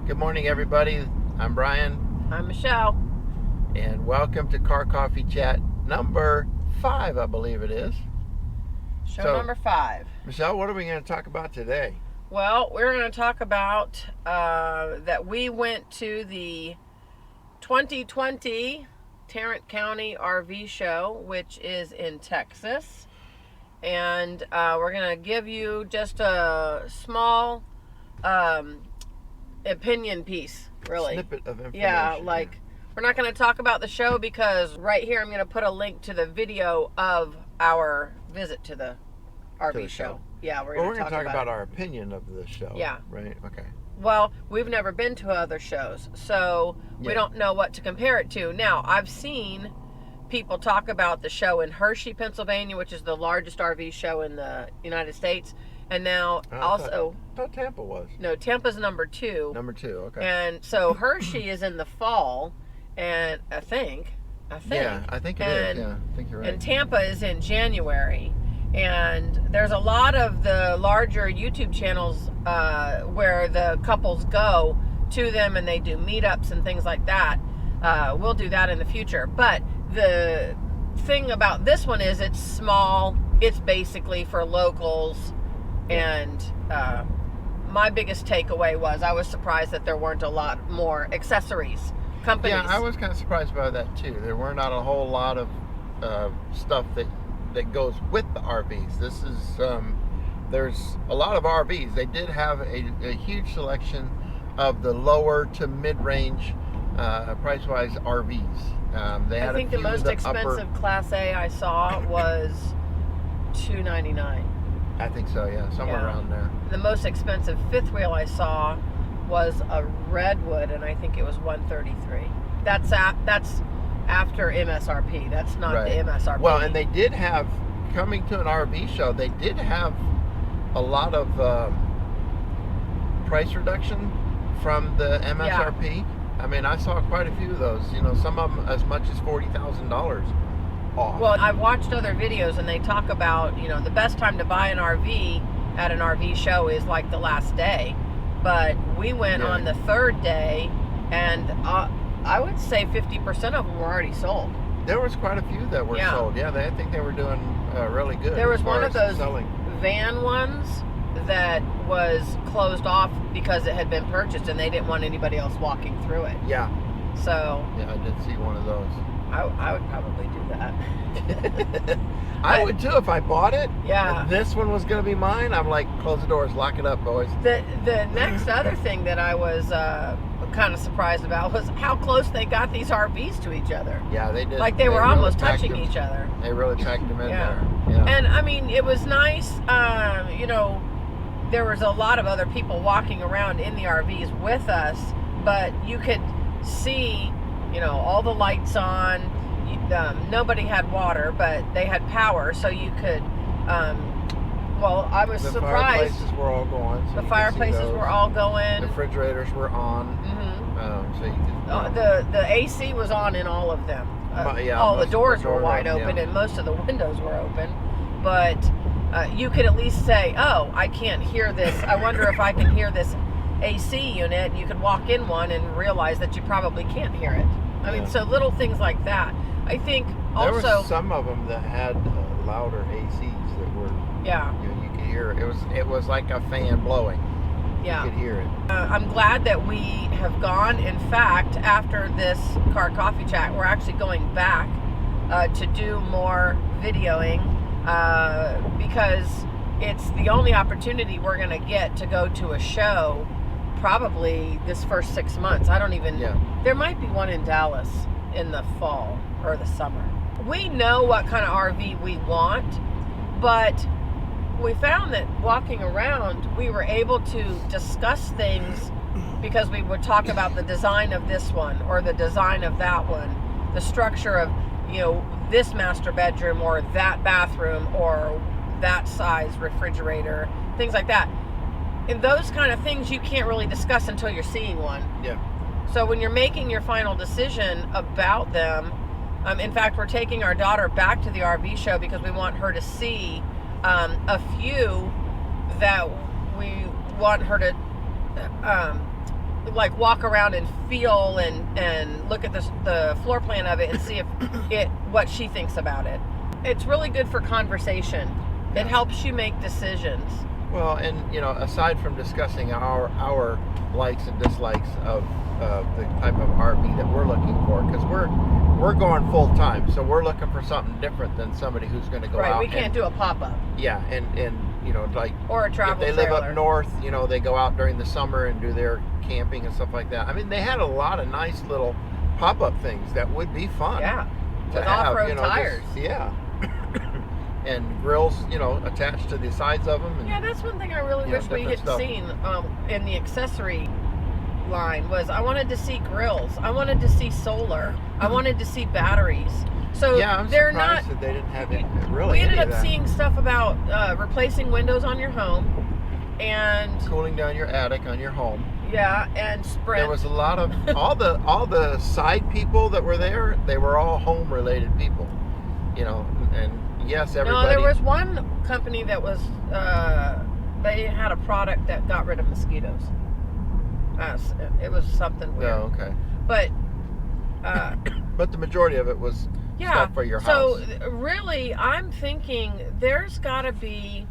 Good morning, everybody. I'm Brian. I'm Michelle. And welcome to Car Coffee Chat number 5, I believe it is. Show number 5. Michelle, what are we going to talk about today? Well, we're going to talk about that we went to the 2020 Tarrant County RV show, which is in Texas. And we're going to give you just a small opinion piece, really. Snippet of information. Yeah, we're not going to talk about the show because right here I'm going to put a link to the video of our visit to the RV show. Yeah, we're going to talk about our opinion of the show. Yeah. Right? Okay. Well, we've never been to other shows, so we don't know what to compare it to. Now, I've seen people talk about the show in Hershey, Pennsylvania, which is the largest RV show in the United States. And now I thought Tampa was. No, Tampa's number 2. Number 2, okay. And so Hershey is in the fall, and I think. Yeah, I think it is. Yeah, I think you're right. And Tampa is in January. And there's a lot of the larger YouTube channels where the couples go to them and they do meetups and things like that. We'll do that in the future. But the thing about this one is it's small. It's basically for locals. And my biggest takeaway was I was surprised that there weren't a lot more accessories companies. Yeah, I was kind of surprised by that too. There were not a whole lot of stuff that goes with the RVs. This is there's a lot of RVs. They did have a huge selection of the lower to mid-range price-wise RVs. They had I think the most expensive Class A I saw was $299. I think so, yeah, somewhere around there. The most expensive fifth wheel I saw was a Redwood, and I think it was $133. That's after MSRP. That's not the MSRP. Well, and they did have, coming to an RV show, they did have a lot of price reduction from the MSRP. Yeah. I mean, I saw quite a few of those. You know, some of them as much as $40,000 off. Well, I've watched other videos, and they talk about, you know, the best time to buy an RV at an RV show is like the last day. But we went on the third day, and I would say 50% of them were already sold. There was quite a few that were sold. Yeah, I think they were doing really good. There was one of those van ones that was closed off because it had been purchased, and they didn't want anybody else walking through it. Yeah. So. Yeah, I did see one of those. I would probably do that. I would too if I bought it. Yeah. If this one was going to be mine, I'm like, close the doors, lock it up, boys. The next other thing that I was kind of surprised about was how close they got these RVs to each other. Yeah, they did. Like they were almost touching each other. They really packed them in there. Yeah. And I mean, it was nice. You know, there was a lot of other people walking around in the RVs with us, but you could see, you know, all the lights on. Nobody had water, but they had power, so you could. Well, I was surprised. The fireplaces were all going. So the fireplaces were all going. The refrigerators were on. Mm-hmm. So you could. The AC was on in all of them. All the doors were wide open, and most of the windows were open. But you could at least say, "Oh, I can't hear this. I wonder if I can hear this AC unit." You could walk in one and realize that you probably can't hear it. I mean, so little things like that. I think also there were some of them that had louder ACs that were. Yeah. You could hear it. It was like a fan blowing. Yeah. You could hear it. I'm glad that we have gone. In fact, after this Car Coffee Chat, we're actually going back to do more videoing because it's the only opportunity we're going to get to go to a show probably this first 6 months. I don't even. Yeah. There might be one in Dallas in the fall or the summer. We know what kind of RV we want, but we found that walking around, we were able to discuss things because we would talk about the design of this one or the design of that one, the structure of, you know, this master bedroom or that bathroom or that size refrigerator, things like that. And those kind of things you can't really discuss until you're seeing one. Yeah. So when you're making your final decision about them, in fact, we're taking our daughter back to the RV show because we want her to see a few that we want her to like walk around and feel and look at the floor plan of it and see if what she thinks about it. It's really good for conversation. Yeah. It helps you make decisions. Well, and aside from discussing our likes and dislikes of the type of RV that we're looking for, because we're going full time, so we're looking for something different than somebody who's going to go out. Right, we can't do a pop-up. Yeah, and like or a travel if they live trailer. up north, they go out during the summer and do their camping and stuff like that. I mean, they had a lot of nice little pop-up things that would be fun. Yeah, to with have, off-road tires. Yeah. And grills, attached to the sides of them. And, yeah, that's one thing I really wish we had seen in the accessory line was I wanted to see grills. I wanted to see solar. I wanted to see batteries. So yeah, I'm they're surprised not. That they didn't have it really. We ended up seeing stuff about replacing windows on your home and cooling down your attic on your home. Yeah, and Sprint. There was a lot of all the side people that were there. They were all home related people, and yes, everybody. No, there was one company that was they had a product that got rid of mosquitoes. It was something weird. Oh, okay. But but the majority of it was stuff for your house. So really, I'm thinking there's got to be,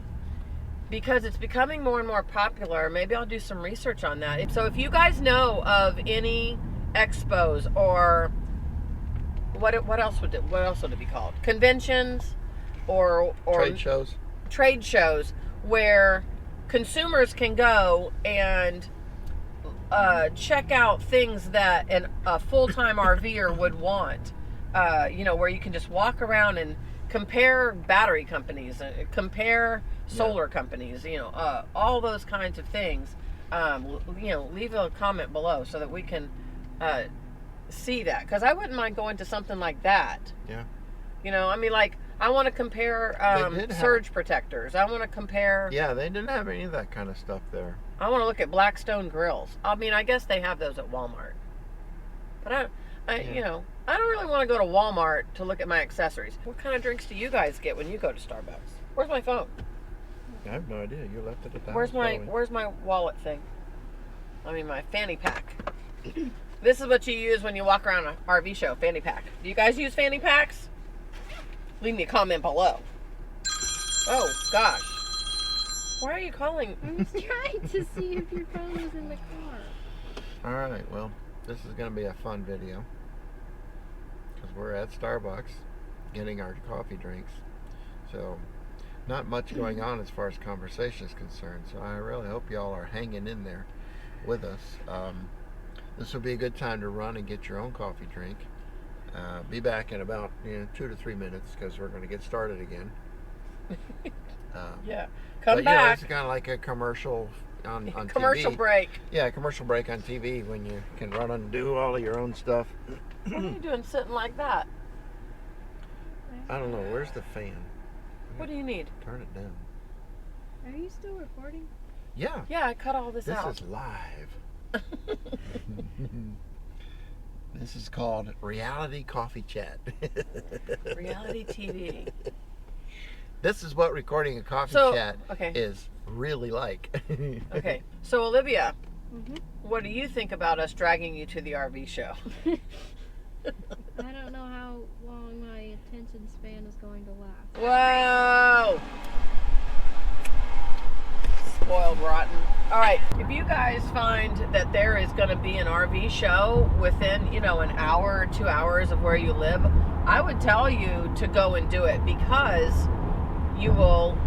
because it's becoming more and more popular. Maybe I'll do some research on that. So if you guys know of any expos or what else would it be called? Conventions or trade shows where consumers can go and check out things that a full-time RVer would want. Where you can just walk around and compare battery companies, compare solar companies, all those kinds of things. Leave a comment below so that we can see that, because I wouldn't mind going to something like that. Yeah. I want to compare surge protectors. I want to compare. Yeah, they didn't have any of that kind of stuff there. I want to look at Blackstone grills. I guess they have those at Walmart, but I don't really want to go to Walmart to look at my accessories. What kind of drinks do you guys get when you go to Starbucks? Where's my phone? I have no idea. You left it at the house. Where's my wallet thing? My fanny pack. This is what you use when you walk around an RV show, fanny pack. Do you guys use fanny packs? Leave me a comment below. Oh, gosh. Why are you calling? I was trying to see if your phone was in the car. All right, well, this is going to be a fun video because we're at Starbucks getting our coffee drinks. So, not much going on as far as conversation is concerned. So, I really hope y'all are hanging in there with us. This will be a good time to run and get your own coffee drink. Be back in about 2 to 3 minutes because we're going to get started again. Yeah, come back. It's kind of like a commercial on commercial TV. Break. Yeah, commercial break on TV when you can run and do all of your own stuff. What are you doing sitting like that? I don't know. Where's the fan? What do you need? Turn it down. Are you still recording? Yeah. Yeah, I cut all this out. This is live. This is called Reality Coffee Chat. Reality TV. This is what recording a coffee chat is really like. Okay, so Olivia, Mm-hmm. what do you think about us dragging you to the RV show? I don't know how long my attention span is going to last. Whoa! Spoiled rotten. All right, if you guys find that there is going to be an RV show within, an hour or 2 hours of where you live, I would tell you to go and do it, because you will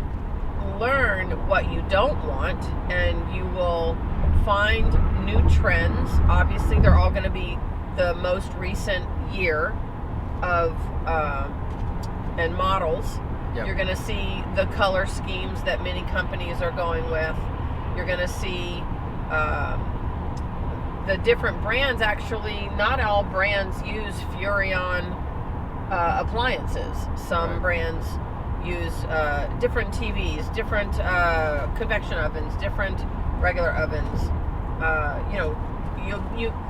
learn what you don't want and you will find new trends. Obviously, they're all going to be the most recent year of and models. Yep. You're going to see the color schemes that many companies are going with. You're going to see the different brands. Actually, not all brands use Furrion appliances. Some brands use different TVs, different convection ovens, different regular ovens.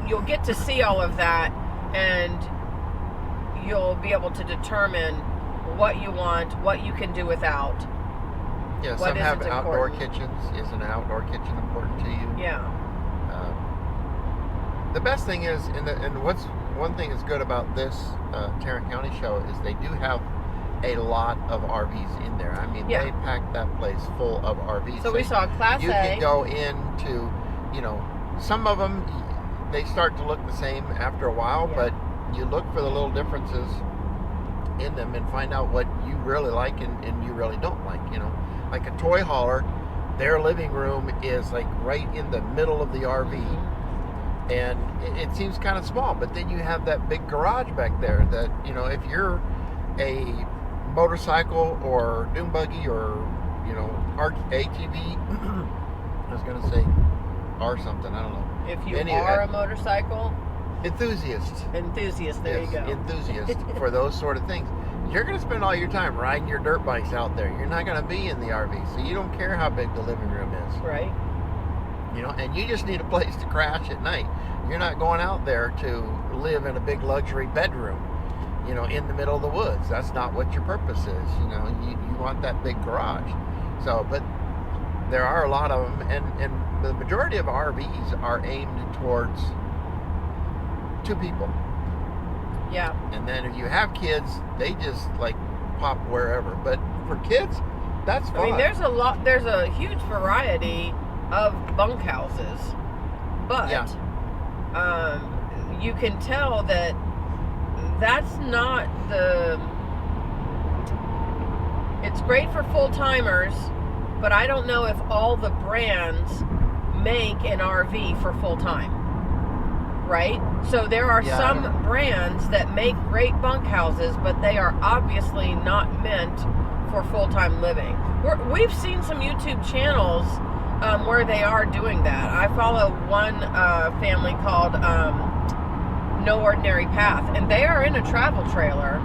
You'll get to see all of that, and you'll be able to determine what you want, what you can do without. Yeah, what some have isn't outdoor important. kitchens. Is an outdoor kitchen important to you? Yeah. the best thing is, and what's one thing that's good about this Tarrant County show is they do have a lot of RVs in there. I mean, Yeah. they packed that place full of RVs. So we saw Class you A. can go into, some of them, they start to look the same after a while, Yeah. but you look for the little differences in them and find out what you really like and you really don't like. Like a toy hauler, their living room is like right in the middle of the RV. And it seems kind of small, but then you have that big garage back there that, if you're a motorcycle or dune buggy or, ATV, I was going to say R something, I don't know. If you are a motorcycle enthusiast, there you go. Enthusiast for those sort of things. You're going to spend all your time riding your dirt bikes out there. You're not going to be in the RV, so you don't care how big the living room is. Right. And you just need a place to crash at night. You're not going out there to live in a big luxury bedroom, in the middle of the woods. That's not what your purpose is. You want that big garage. So, but there are a lot of them, and the majority of RVs are aimed towards 2 people. Yeah. And then if you have kids, they just like pop wherever. But for kids, that's fine. I mean, there's a huge variety of bunkhouses, but you can tell that that's not it's great for full-timers, but I don't know if all the brands make an RV for full-time, right? So there are some brands that make great bunkhouses, but they are obviously not meant for full-time living. We've seen some YouTube channels where they are doing that. I follow one family called No Ordinary Path, and they are in a travel trailer.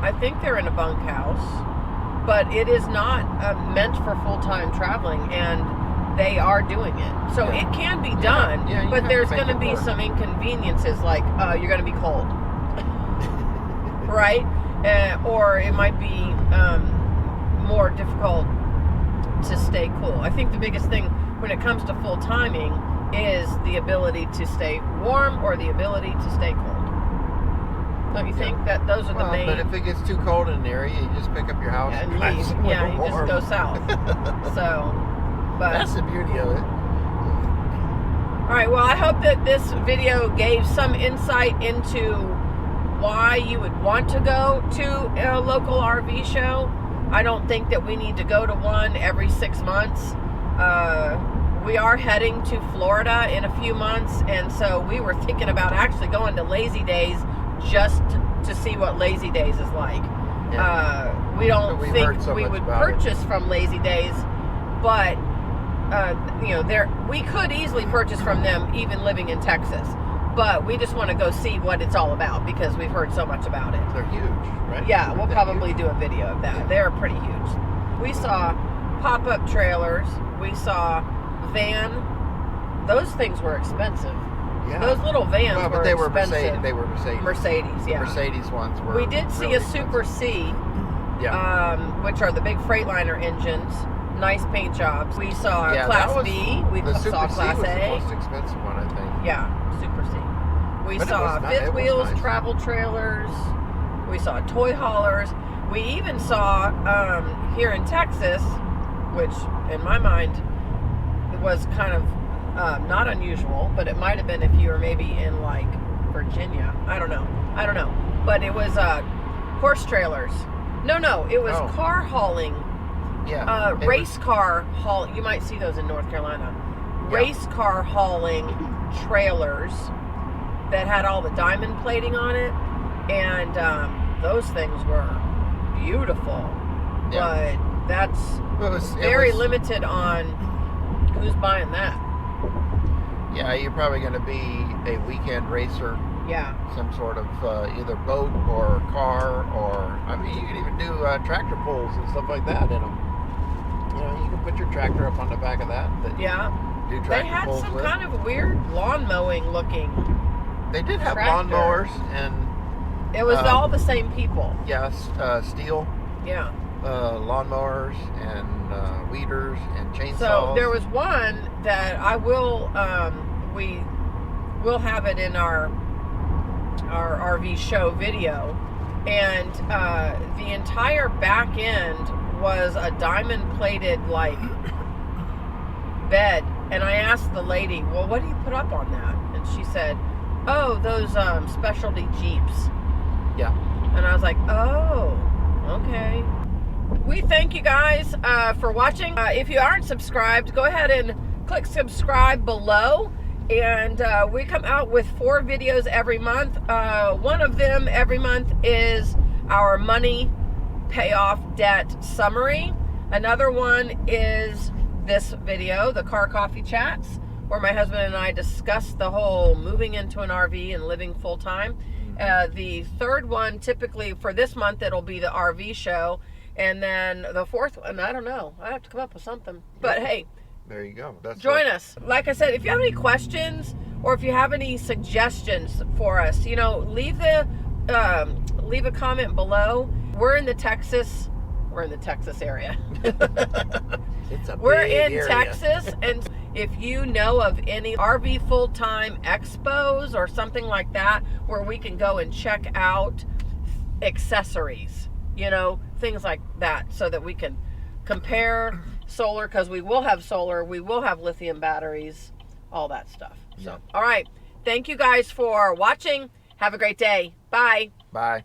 I think they're in a bunkhouse, but it is not meant for full-time traveling, and they are doing it. So it can be done, but there's going to be some inconveniences, like you're going to be cold, right? Or it might be more difficult to stay cool. I think the biggest thing when it comes to full timing is the ability to stay warm or the ability to stay cold. Don't you think that those are the main? But if it gets too cold in the area, you just pick up your house and leave. Yeah, you just go south. So, but that's the beauty of it. All right. Well, I hope that this video gave some insight into why you would want to go to a local RV show. I don't think that we need to go to one every 6 months. We are heading to Florida in a few months, and so we were thinking about actually going to Lazy Days just to see what Lazy Days is like. We don't think we would purchase from Lazy Days, but we could easily purchase from them even living in Texas. But we just want to go see what it's all about because we've heard so much about it. They're huge, right? Yeah, we'll probably do a video of that. Yeah. They're pretty huge. We saw pop-up trailers. We saw van. Those things were expensive. Yeah. Those little vans were expensive. They were Mercedes. Mercedes, yeah. Mercedes ones were. We did see a Super C, which are the big Freightliner engines. Nice paint jobs. We saw Class B. We saw Class A. The most expensive one, I think. Yeah, Super C. We saw fifth wheels, travel trailers. We saw toy haulers. We even saw here in Texas, which in my mind was kind of not unusual, but it might have been if you were maybe in like Virginia. I don't know. But it was horse trailers. No, it was car hauling. Yeah. Race car haul. You might see those in North Carolina. Yeah. Race car hauling trailers that had all the diamond plating on it, and those things were beautiful. Yeah. But that's very limited on who's buying that. Yeah, you're probably going to be a weekend racer. Yeah. Some sort of either boat or car, or I mean, you can even do tractor pulls and stuff like that in them. You can put your tractor up on the back of that. Do tractor they had pulls some with. Kind of weird lawn mowing looking. They did have lawnmowers and. It was all the same people. Yes, steel. Yeah. Lawnmowers and weeders and chainsaws. So there was one that I will. We we'll have it in our RV show video. And the entire back end was a diamond plated like bed. And I asked the lady, well, what do you put up on that? And she said, oh, those specialty Jeeps. Yeah. And I was like, oh, okay. We thank you guys for watching. If you aren't subscribed, go ahead and click subscribe below. And we come out with 4 videos every month. One of them every month is our money payoff debt summary. Another one is this video, the Car Coffee Chats, where my husband and I discuss the whole moving into an RV and living full time. The third one, typically for this month, it'll be the RV show. And then the fourth one, I don't know. I have to come up with something. But hey, there you go. Join us. Like I said, if you have any questions or if you have any suggestions for us, you know, leave a comment below. We're in the Texas area. We're in area. Texas, and if you know of any RV full-time expos or something like that where we can go and check out accessories, you know, things like that, so that we can compare solar, because we will have solar, we will have lithium batteries, all that stuff. So, all right. Thank you guys for watching. Have a great day. Bye. Bye.